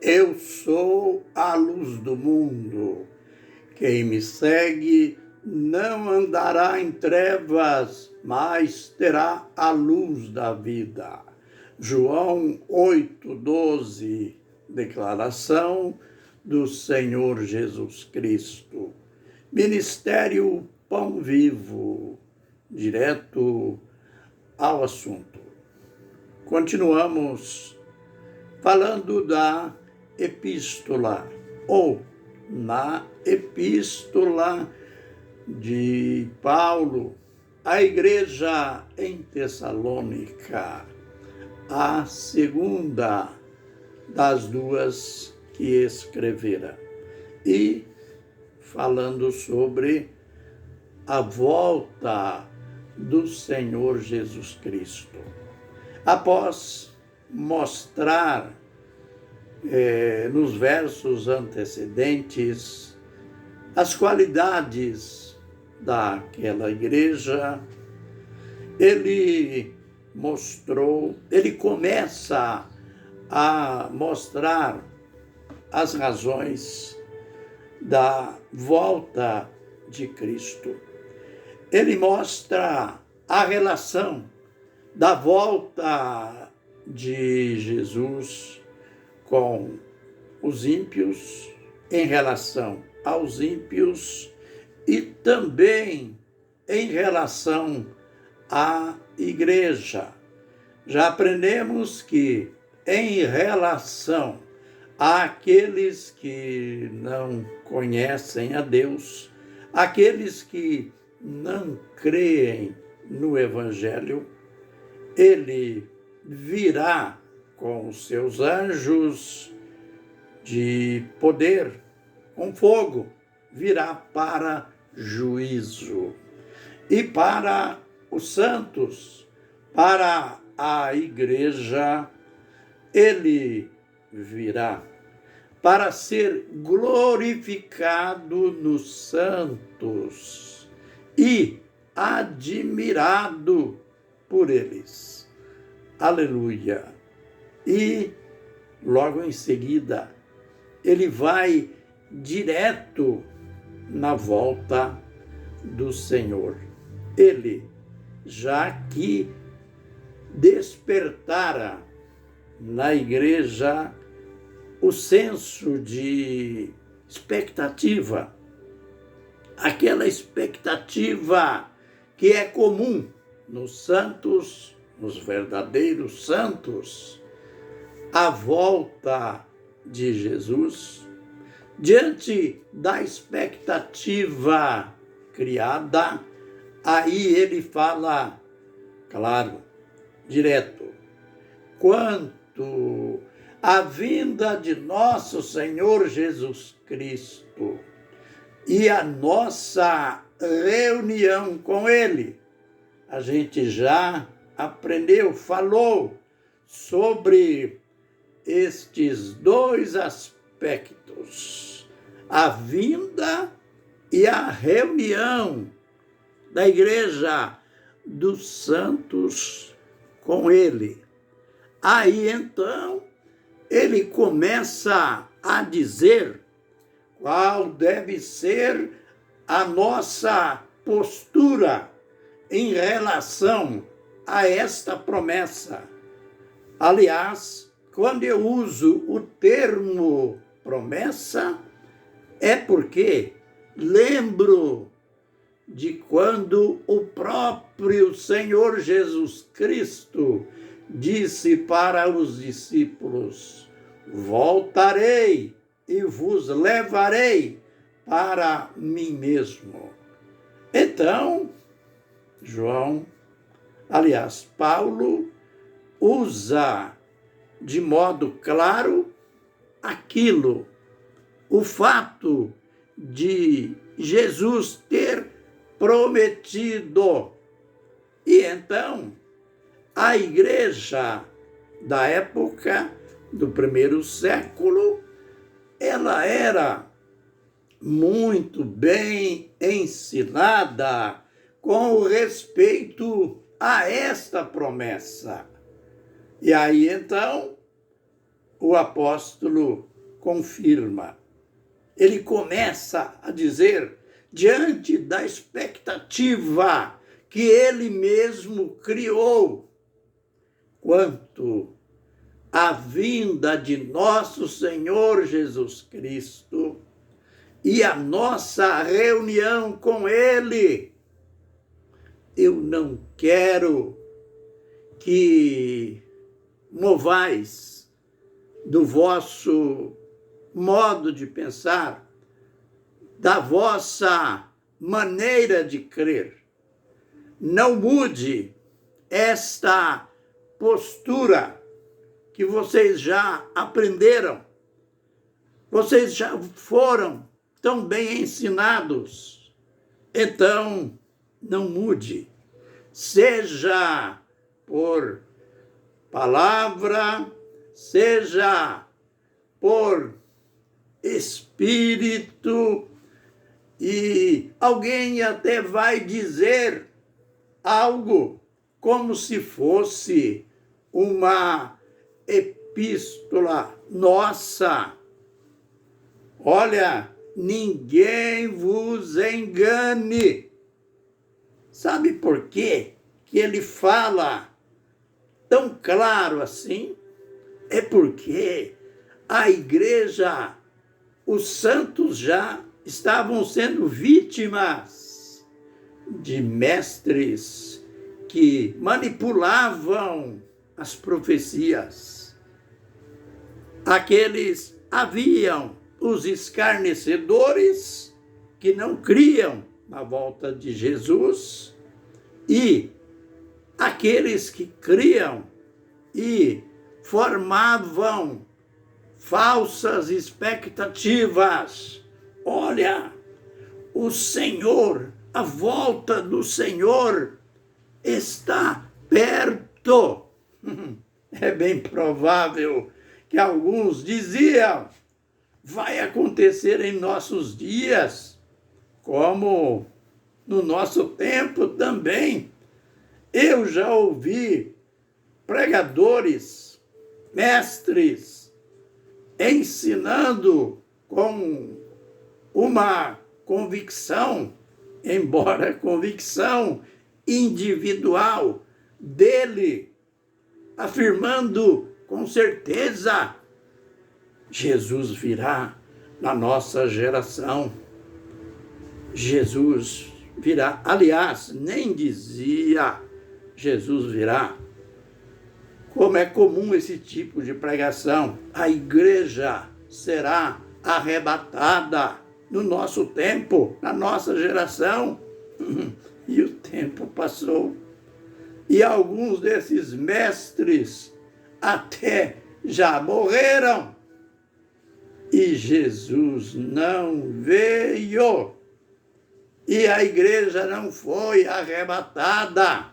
Eu sou a luz do mundo. Quem me segue não andará em trevas, mas terá a luz da vida. João 8:12, declaração do Senhor Jesus Cristo. Ministério Pão Vivo, direto ao assunto. Continuamos falando da epístola, ou na epístola de Paulo à igreja em Tessalônica, a segunda das duas que escrevera, e falando sobre a volta do Senhor Jesus Cristo. Após mostrar nos versos antecedentes as qualidades daquela igreja, ele começa a mostrar as razões da volta de Cristo. Ele mostra a relação da volta de Jesus com os ímpios, em relação aos ímpios e também em relação à igreja. Já aprendemos que em relação àqueles que não conhecem a Deus, aqueles que não creem no Evangelho, ele virá com os seus anjos de poder, com fogo, virá para juízo. E para os santos, para a igreja, ele virá para ser glorificado nos santos e admirado por eles. Aleluia! E logo em seguida, ele vai direto na volta do Senhor. Ele, já que despertara na igreja o senso de expectativa, aquela expectativa que é comum nos santos, nos verdadeiros santos, a volta de Jesus, diante da expectativa criada, aí ele fala, claro, direto, quanto à vinda de nosso Senhor Jesus Cristo e a nossa reunião com Ele. A gente já aprendeu, falou sobre estes dois aspectos, a vinda e a reunião da igreja dos santos com ele. Aí então ele começa a dizer qual deve ser a nossa postura em relação a esta promessa. Aliás, quando eu uso o termo promessa, é porque lembro de quando o próprio Senhor Jesus Cristo disse para os discípulos: voltarei e vos levarei para mim mesmo. Então, Paulo usa de modo claro o fato de Jesus ter prometido. E então, a igreja da época do primeiro século, ela era muito bem ensinada com respeito a esta promessa. E aí, então, o apóstolo confirma. Ele começa a dizer, diante da expectativa que ele mesmo criou, quanto à vinda de nosso Senhor Jesus Cristo e a nossa reunião com Ele. Eu não quero que movais do vosso modo de pensar, da vossa maneira de crer. Não mude esta postura que vocês já aprenderam. Vocês já foram tão bem ensinados. Então, não mude. Seja por palavra, seja por espírito, e alguém até vai dizer algo como se fosse uma epístola nossa. Olha, ninguém vos engane. Sabe por quê que ele fala tão claro assim? É porque a igreja, os santos já estavam sendo vítimas de mestres que manipulavam as profecias. Haviam os escarnecedores que não criam na volta de Jesus e aqueles que criam e formavam falsas expectativas. Olha, o Senhor, a volta do Senhor está perto. É bem provável que alguns diziam, vai acontecer em nossos dias, como no nosso tempo também. Eu já ouvi pregadores, mestres, ensinando com uma convicção, embora convicção individual dele, afirmando com certeza, Jesus virá na nossa geração. Jesus virá. Aliás, nem dizia Jesus virá. Como é comum esse tipo de pregação, a igreja será arrebatada no nosso tempo, na nossa geração. E o tempo passou. E alguns desses mestres até já morreram. E Jesus não veio. E a igreja não foi arrebatada.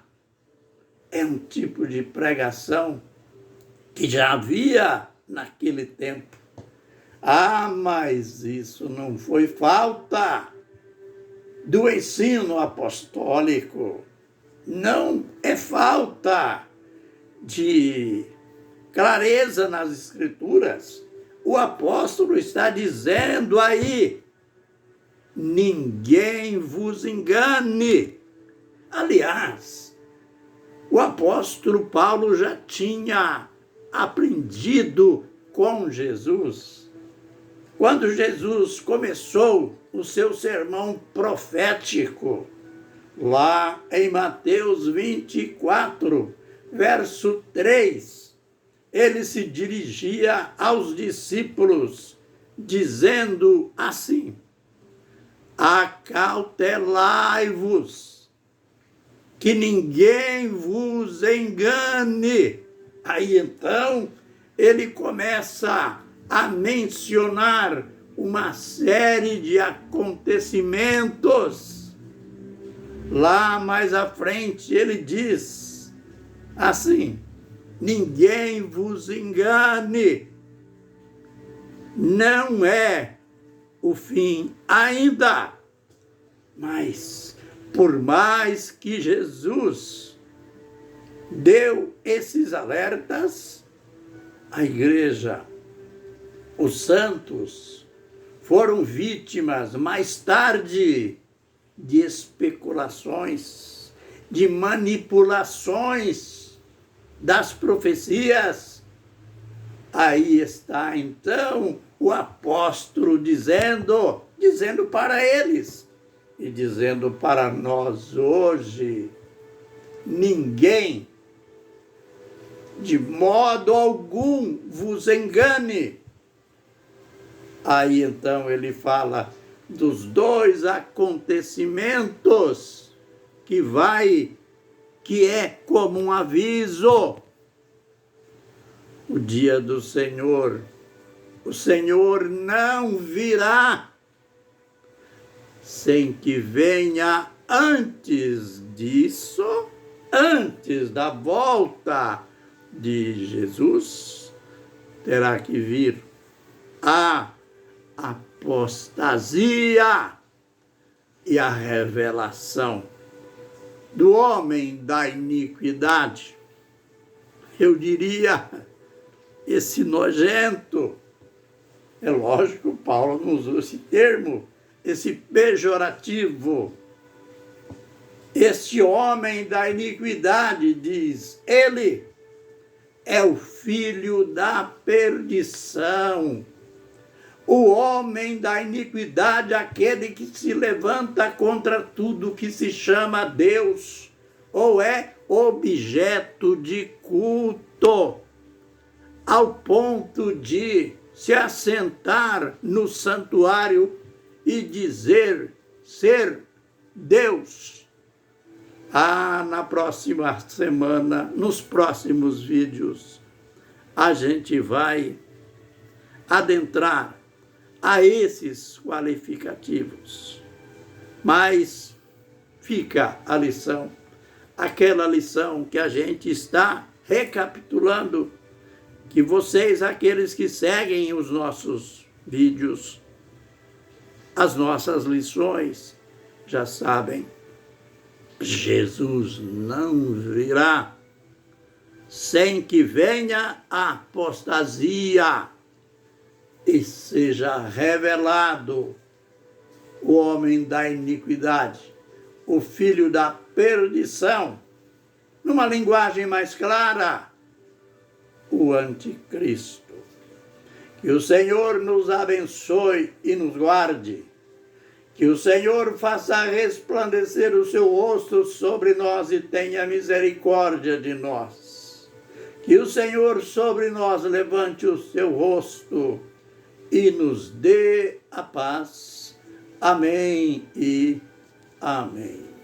É um tipo de pregação que já havia naquele tempo. Ah, mas isso não foi falta do ensino apostólico. Não é falta de clareza nas Escrituras. O apóstolo está dizendo aí, ninguém vos engane. Aliás, o apóstolo Paulo já tinha aprendido com Jesus. Quando Jesus começou o seu sermão profético, lá em Mateus 24, verso 3, ele se dirigia aos discípulos, dizendo assim, acautelai-vos, que ninguém vos engane. Aí então, ele começa a mencionar uma série de acontecimentos. Lá mais à frente, ele diz assim, ninguém vos engane, não é o fim ainda, mas por mais que Jesus deu esses alertas, a igreja Os santos foram vítimas, mais tarde, de especulações, de manipulações das profecias. Aí está, então, o apóstolo dizendo para eles e dizendo para nós hoje: ninguém, de modo algum, vos engane. Aí então ele fala dos dois acontecimentos que é como um aviso. O dia do Senhor, o Senhor não virá sem que venha antes disso, antes da volta de Jesus, terá que vir a apostasia e a revelação do homem da iniquidade. Eu diria, esse nojento, é lógico, Paulo não usou esse termo, esse pejorativo. Este homem da iniquidade, diz ele, é o filho da perdição. O homem da iniquidade, aquele que se levanta contra tudo que se chama Deus, ou é objeto de culto, ao ponto de se assentar no santuário e dizer ser Deus. Na próxima semana, nos próximos vídeos, a gente vai adentrar a esses qualificativos. Mas fica a lição, aquela lição que a gente está recapitulando, que vocês, aqueles que seguem os nossos vídeos, as nossas lições, já sabem. Jesus não virá sem que venha a apostasia e seja revelado o homem da iniquidade, o filho da perdição, numa linguagem mais clara, o anticristo. Que o Senhor nos abençoe e nos guarde. Que o Senhor faça resplandecer o seu rosto sobre nós e tenha misericórdia de nós. Que o Senhor sobre nós levante o seu rosto e nos dê a paz. Amém e amém.